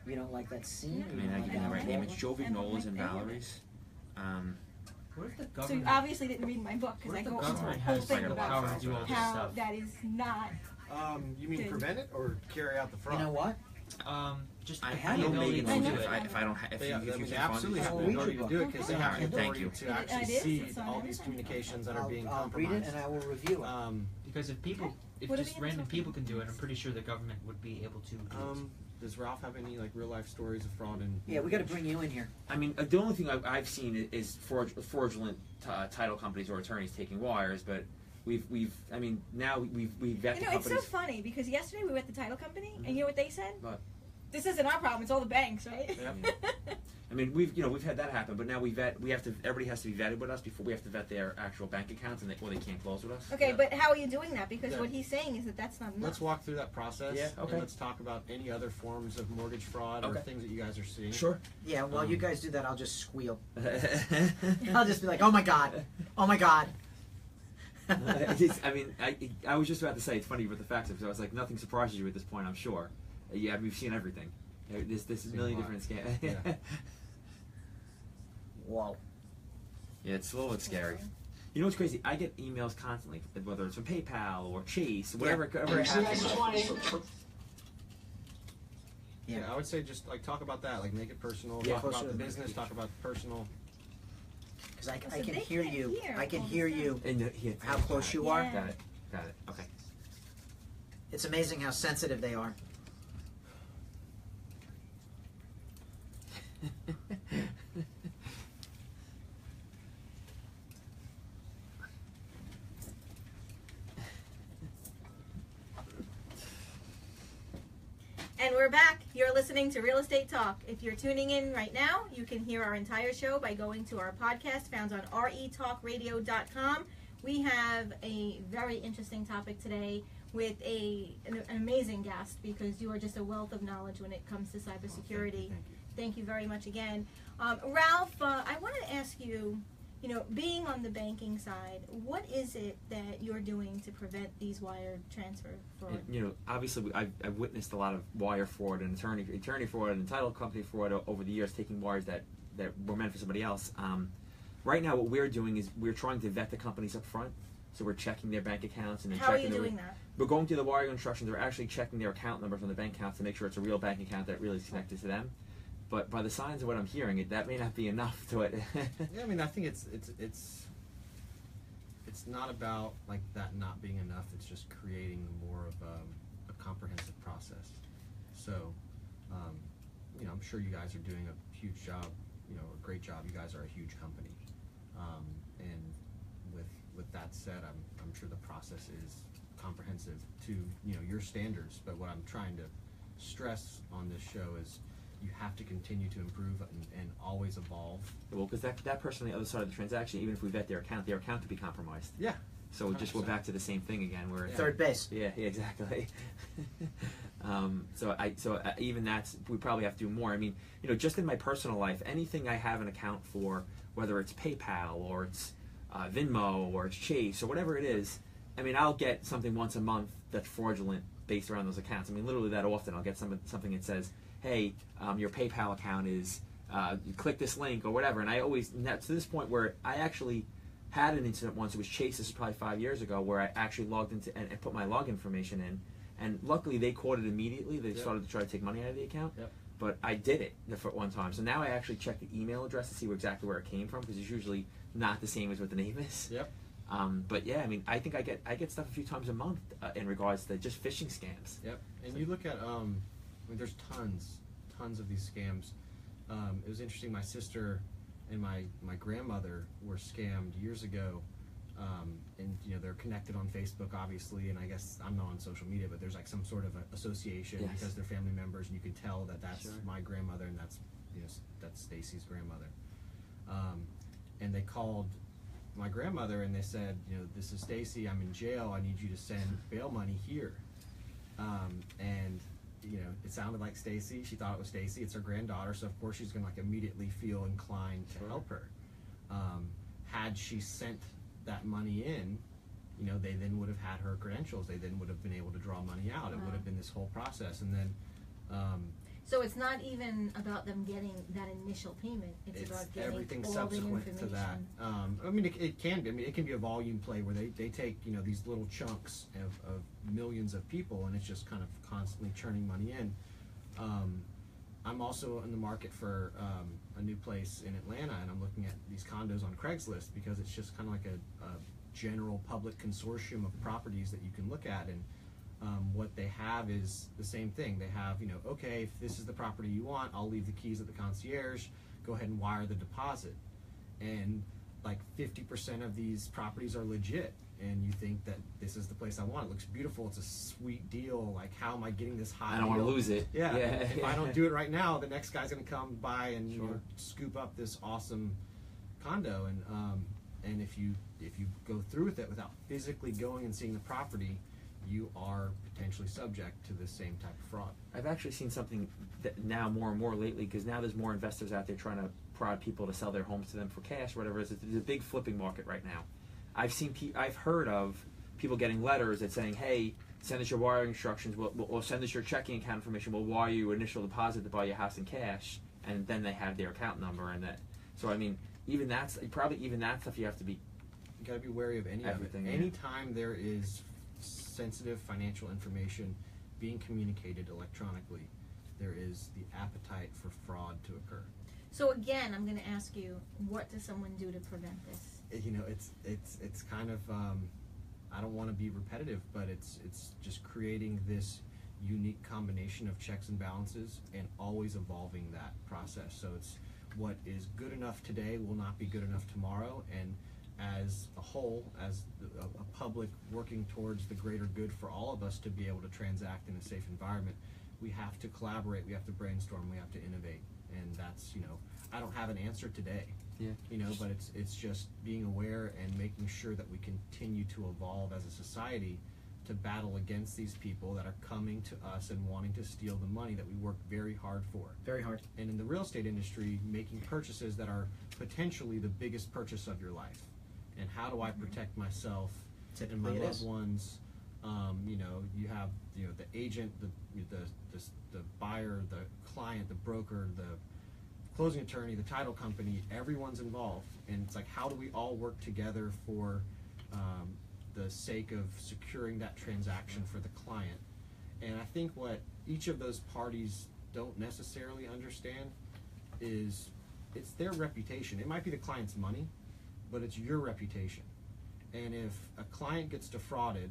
You don't like that scene?
I mean, I give you the right name. It's Joe Vignola's and Valerie's.
What if the
So you
government?
obviously didn't read my book because I
What if
go
the
into a
government
whole
has
thing
like the
about
power to do all this
how
stuff?
that is not.
You mean prevent it or carry out the fraud?
You know what?
Just
I
had
the
no
ability
meeting
to
on
do
it.
it.
if I don't if
They,
you
I mean,
can't
they
fund
absolutely
it,
have
I'll
the
read
ability
your
to do it because they have the
Thank
authority
you.
to actually
It is.
see
It's on
all these
everything.
communications that are being
I'll read
compromised.
it and I will review it.
Because if
What are
just
we
random
talking
people can do it,
about?
I'm pretty sure the government would be able to do it.
Does Ralph have any like real life stories of fraud? And
Yeah, we got to bring you in here.
I mean, the only thing I've seen is fraudulent title companies or attorneys taking wires, but we've I mean, now we've vet
You
the
know, it's so
companies.
funny because yesterday we were at the title company and you know what they said?
What?
This isn't our problem. It's all the banks, right?
I mean, we've had that happen, but now everybody has to be vetted with us before we have to vet their actual bank accounts, and they can't close with us.
Okay,
Yeah.
but how are you doing that? Because
Yeah.
what he's saying is that that's not enough.
let's walk through that process.
Yeah, okay.
And let's talk about any other forms of mortgage fraud or
Okay.
things that you guys are seeing.
Sure.
Yeah, while you guys do that, I'll just squeal.
I
I'll just be like, oh my God. Oh my God.
mean, I was just about to say it's funny with the facts because I was like, nothing surprises you at this point, I'm sure. Yeah, we've seen everything. This is a million different scams.
Yeah.
Whoa.
Yeah, it's a little bit scary. You know what's crazy? I get emails constantly, whether it's from PayPal or Chase, whatever it happens.
Yeah, I would say just like talk about that, like make it personal.
Yeah,
Talk
closer
about
to
the
the
business. Talk about personal.
Because I
So
can
they
hear
can't
you.
hear
I can
all
hear
the
you.
And
How close you are.
Yeah.
Got it. Okay.
It's amazing how sensitive they are.
And we're back. You're listening to Real Estate Talk. If you're tuning in right now, you can hear our entire show by going to our podcast found on retalkradio.com. We have a very interesting topic today with an amazing guest because you are just a wealth of knowledge when it comes to cybersecurity. Thank you very much again. Ralph, I wanted to ask you, you know, being on the banking side, what is it that you're doing to prevent these wire transfer fraud?
And, you know, obviously, I've witnessed a lot of wire fraud and attorney fraud and title company fraud over the years, taking wires that were meant for somebody else. Right now, what we're doing is we're trying to vet the companies up front. So we're checking their bank accounts and then
How are
checking
you doing that?
We're going through the wiring instructions. We're actually checking their account numbers on the bank accounts to make sure it's a real bank account that really is connected to them. But by the signs of what I'm hearing, that may not be enough to it.
Yeah, I mean, I think it's not about like that not being enough. It's just creating more of a comprehensive process. So, you know, I'm sure you guys are doing a huge job. You know, a great job. You guys are a huge company, and with that said, I'm sure the process is comprehensive to your standards. But what I'm trying to stress on this show is you have to continue to improve and always evolve.
Well, because that person on the other side of the transaction, even if we vet their account could be compromised.
Yeah.
So just we're back to the same thing again. Where
Third base.
Yeah, exactly. Even that's, we probably have to do more. I mean, just in my personal life, anything I have an account for, whether it's PayPal or it's Venmo or it's Chase or whatever it is, I mean, I'll get something once a month that's fraudulent based around those accounts. I mean, literally that often I'll get something that says, hey, your PayPal account is, you click this link or whatever. And I always, to this point where I actually had an incident once, it was Chase, this is probably 5 years ago, where I actually logged into and put my log information in. And luckily they caught it immediately. They started to try to take money out of the account. But I did it for one time. So now I actually check the email address to see exactly where it came from, because it's usually not the same as what the name is. But yeah, I mean, I think I get stuff a few times a month in regards to just phishing scams.
And you look at, I mean, there's tons of these scams. It was interesting. My sister and my grandmother were scammed years ago. And they're connected on Facebook, obviously, and I guess I'm not on social media, but there's like some sort of association because they're family members, and you can tell that that's my grandmother and that's Stacy's grandmother. And they called my grandmother and they said, this is Stacy, I'm in jail, I need you to send bail money here. And it sounded like Stacy. She thought it was Stacy. It's her granddaughter, so of course she's gonna immediately feel inclined to help her. Had she sent that money in, they then would have had her credentials. They then would have been able to draw money out. It would have been this whole process, and then.
So it's not even about them getting that initial payment. It's about getting
everything
all
subsequent
the
to
information.
that. I mean, it can be. I mean, it can be a volume play where they take these little chunks of millions of people, and it's just kind of constantly churning money in. I'm also in the market for a new place in Atlanta, and I'm looking at these condos on Craigslist because it's just kind of like a general public consortium of properties that you can look at, and what they have is the same thing. They have, okay, if this is the property you want, I'll leave the keys at the concierge, go ahead and wire the deposit. And like 50% of these properties are legit, and you think that this is the place I want. It looks beautiful. It's a sweet deal. Like, how am I getting this high
I don't want to lose it.
Yeah. If I don't do it right now, the next guy's going to come by and scoop up this awesome condo. And if you go through with it without physically going and seeing the property, you are potentially subject to the same type of fraud.
I've actually seen something that now more and more lately, because now there's more investors out there trying to prod people to sell their homes to them for cash, whatever it is. There's a big flipping market right now. I've heard of people getting letters that saying, hey, send us your wiring instructions, or send us your checking account information, we'll wire you initial deposit to buy your house in cash, and then they have their account number. And that. So I mean, even that stuff you have to be.
You got to be wary of everything. Anytime there is sensitive financial information being communicated electronically, there is the appetite for fraud to occur.
So again, I'm going to ask you, what does someone do to prevent this?
It's kind of I don't want to be repetitive, but it's just creating this unique combination of checks and balances and always evolving that process. So it's what is good enough today will not be good enough tomorrow, and as a whole, as a public working towards the greater good for all of us to be able to transact in a safe environment, we have to collaborate, we have to brainstorm, we have to innovate. And that's, I don't have an answer today, but it's just being aware and making sure that we continue to evolve as a society to battle against these people that are coming to us and wanting to steal the money that we work very hard for.
Very hard.
And in the real estate industry, making purchases that are potentially the biggest purchase of your life. And how do I protect myself and my loved ones? You have the agent, the buyer, the client, the broker, the closing attorney, the title company. Everyone's involved, and it's like, how do we all work together for the sake of securing that transaction for the client? And I think what each of those parties don't necessarily understand is it's their reputation. It might be the client's money, but it's your reputation. And if a client gets defrauded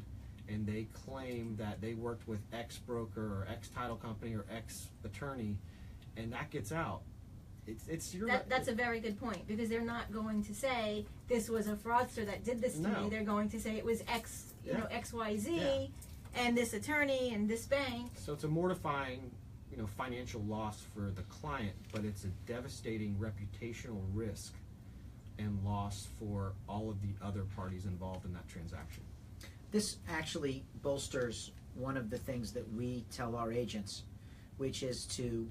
and they claim that they worked with X broker or X title company or X attorney, and that gets out, it's your...
That's a very good point, because they're not going to say, this was a fraudster that did this to me. They're going to say it was X, XYZ, and this attorney and this bank.
So it's a mortifying, financial loss for the client, but it's a devastating reputational risk and loss for all of the other parties involved in that transaction.
This actually bolsters one of the things that we tell our agents, which is to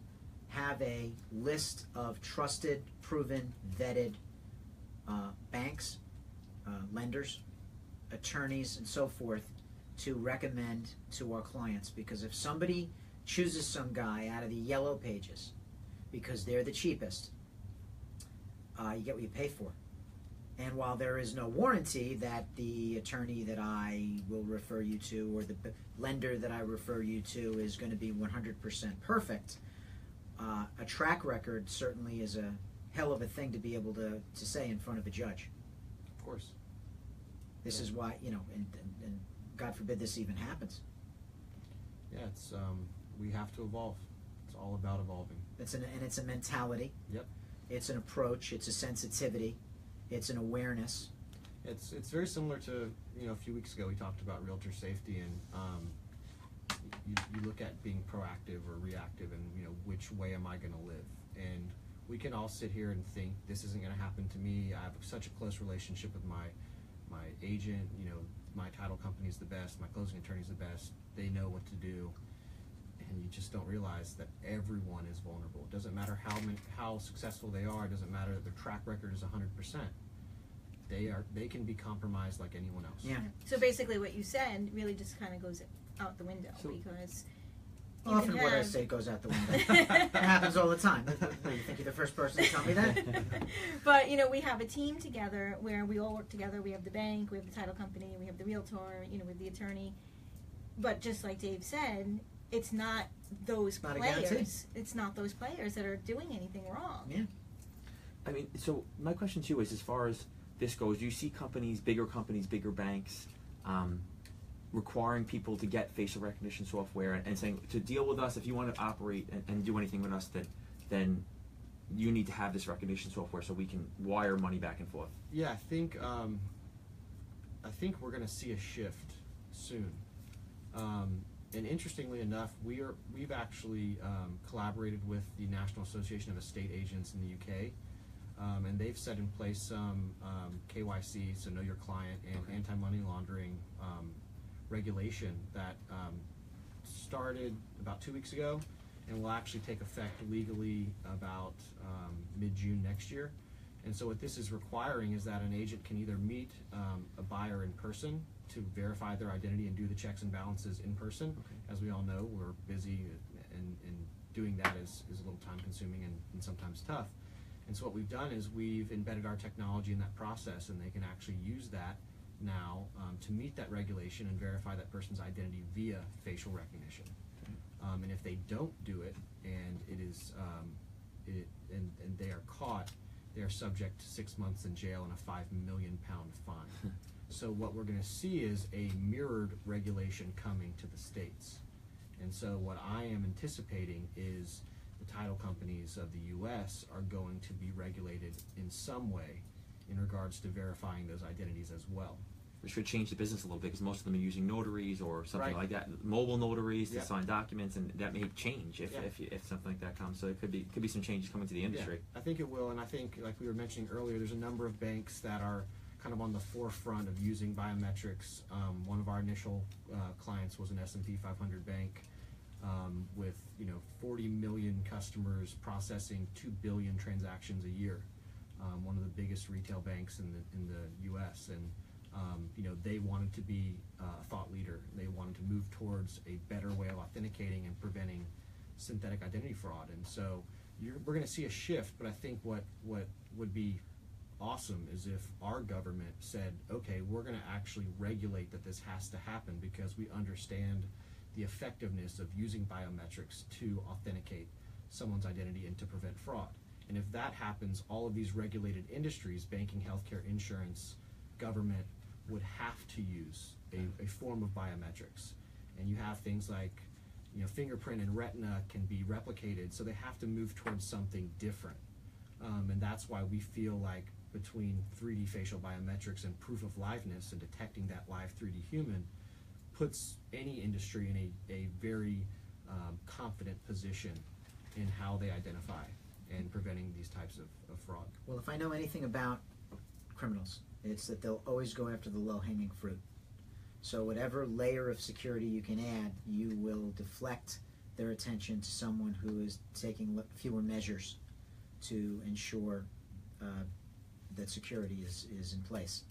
have a list of trusted, proven, vetted banks, lenders, attorneys, and so forth to recommend to our clients. Because if somebody chooses some guy out of the yellow pages because they're the cheapest, you get what you pay for. And while there is no warranty that the attorney that I will refer you to or the lender that I refer you to is going to be 100% perfect, a track record certainly is a hell of a thing to be able to say in front of a judge.
Of course.
This is why, you know, and God forbid this even happens.
Yeah, it's we have to evolve. It's all about evolving.
It's a mentality.
Yep.
It's an approach. It's a sensitivity. It's an awareness.
It's very similar to, you know, a few weeks ago we talked about realtor safety, and you look at being proactive or reactive, and you know, which way am I going to live? And we can all sit here and think this isn't going to happen to me. I have such a close relationship with my agent. You know, my title company is the best. My closing attorney is the best. They know what to do. And you just don't realize that everyone is vulnerable. It doesn't matter how successful they are. It doesn't matter that their track record is 100%. They can be compromised like anyone else.
Yeah.
So basically, what you said really just kind of goes out the window because you
Often
can
what I
have-
say goes out the window. It happens all the time. You think you're the first person to tell me that?
But you know, we have a team together where we all work together. We have the bank, we have the title company, we have the realtor, you know, with the attorney. But just like Dave said, it's not those
Not a guarantee.
players. It's not those players that are doing anything wrong.
Yeah.
I mean, so my question to you is, as far as this goes, do you see companies, bigger banks, requiring people to get facial recognition software and saying, to deal with us, if you want to operate and do anything with us, then you need to have this recognition software so we can wire money back and forth?
Yeah, I think we're going to see a shift soon. And interestingly enough, we've actually collaborated with the National Association of Estate Agents in the UK, and they've set in place some KYC, so know your client, and anti-money laundering regulation that started about 2 weeks ago and will actually take effect legally about mid-June next year. And so what this is requiring is that an agent can either meet a buyer in person to verify their identity and do the checks and balances in person.
Okay.
As we all know, we're busy, and doing that is a little time consuming and sometimes tough. And so what we've done is we've embedded our technology in that process, and they can actually use that now to meet that regulation and verify that person's identity via facial recognition. And if they don't do it, and it is and they are caught, they are subject to 6 months in jail and a £5 million fine. So what we're going to see is a mirrored regulation coming to the states. And so what I am anticipating is the title companies of the U.S. are going to be regulated in some way in regards to verifying those identities as well.
Which should change the business a little bit, because most of them are using notaries or something
Right.
like that, mobile notaries to
Yep.
sign documents, and that may change if,
Yeah.
if something like that comes. So it could be some changes coming to the industry.
Yeah, I think it will, and I think, like we were mentioning earlier, there's a number of banks that are kind of on the forefront of using biometrics. One of our initial clients was an S&P 500 bank with 40 million customers processing 2 billion transactions a year. One of the biggest retail banks in the U.S. and they wanted to be a thought leader. They wanted to move towards a better way of authenticating and preventing synthetic identity fraud. And so we're going to see a shift, but I think what would be awesome is if our government said, okay, we're going to actually regulate that this has to happen because we understand the effectiveness of using biometrics to authenticate someone's identity and to prevent fraud. And if that happens, all of these regulated industries, banking, healthcare, insurance, government, would have to use a form of biometrics. And you have things like, fingerprint and retina can be replicated, so they have to move towards something different. And that's why we feel like between 3D facial biometrics and proof of liveness and detecting that live 3D human puts any industry in a very confident position in how they identify and preventing these types of fraud.
Well, if I know anything about criminals. It's that they'll always go after the low-hanging fruit. So whatever layer of security you can add, you will deflect their attention to someone who is taking fewer measures to ensure that security is in place.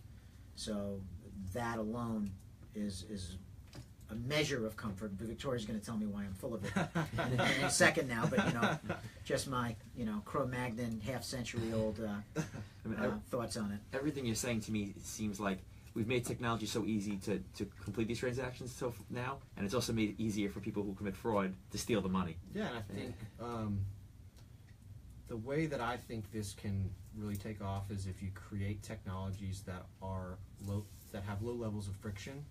So that alone is a measure of comfort. Victoria's going to tell me why I'm full of it in a second now, but just my Cro-Magnon half-century-old thoughts on it.
Everything you're saying to me seems like we've made technology so easy to complete these transactions now, and it's also made it easier for people who commit fraud to steal the money.
Yeah, and I think the way that I think this can really take off is if you create technologies that are that have low levels of friction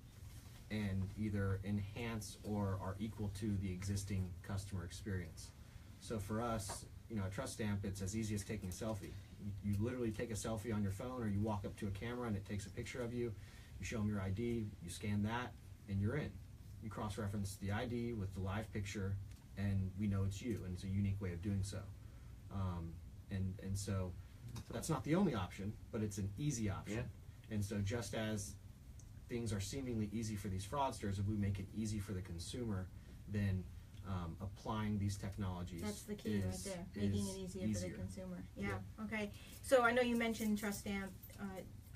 and either enhance or are equal to the existing customer experience. So for us, at Trust Stamp, it's as easy as taking a selfie. You literally take a selfie on your phone, or you walk up to a camera and it takes a picture of you. You show them your ID, you scan that, and you're in. You cross-reference the ID with the live picture, and we know it's you, and it's a unique way of doing so. And so that's not the only option, but it's an easy option. Yeah. And so just as things are seemingly easy for these fraudsters, if we make it easy for the consumer, then applying these technologies.
That's the key right there, making it easier for the consumer. Yeah. Okay. So I know you mentioned Trust Stamp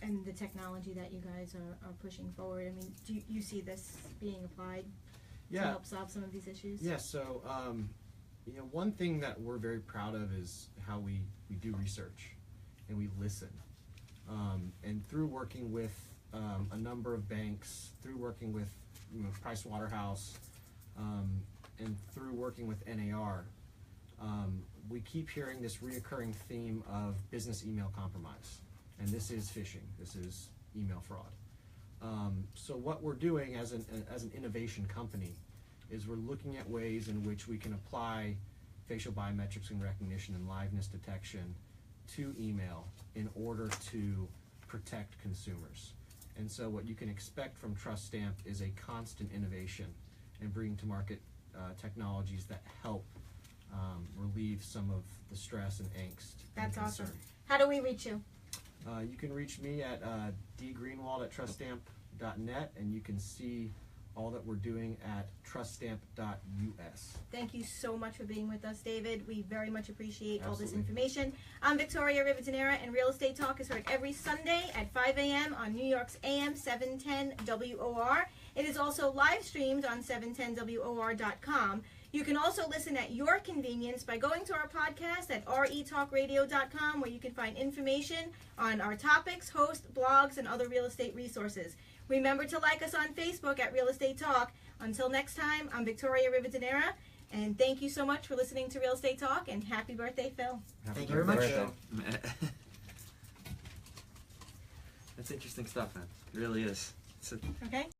and the technology that you guys are pushing forward. I mean, do you see this being applied to help solve some of these issues?
Yeah. So one thing that we're very proud of is how we do research and we listen. And through working with a number of banks, through working with Price Waterhouse, and through working with NAR, we keep hearing this reoccurring theme of business email compromise. And this is phishing. This is email fraud. So what we're doing as an innovation company is we're looking at ways in which we can apply facial biometrics and recognition and liveness detection to email in order to protect consumers. And so what you can expect from Trust Stamp is a constant innovation and bringing to market technologies that help relieve some of the stress and angst.
That's
and concern.
awesome. How do we reach you?
You can reach me at dgreenwald@truststamp.net, and you can see all that we're doing at truststamp.us.
Thank you so much for being with us, David. We very much appreciate all this information. I'm Victoria Rivadeneira, and Real Estate Talk is heard every Sunday at 5 a.m. on New York's AM 710 WOR. It is also live streamed on 710WOR.com. You can also listen at your convenience by going to our podcast at retalkradio.com, where you can find information on our topics, hosts, blogs, and other real estate resources. Remember to like us on Facebook at Real Estate Talk. Until next time, I'm Victoria Rivadeneira, and thank you so much for listening to Real Estate Talk, and happy birthday, Phil.
Thank you very much.
That's interesting stuff, man. It really is.
Okay?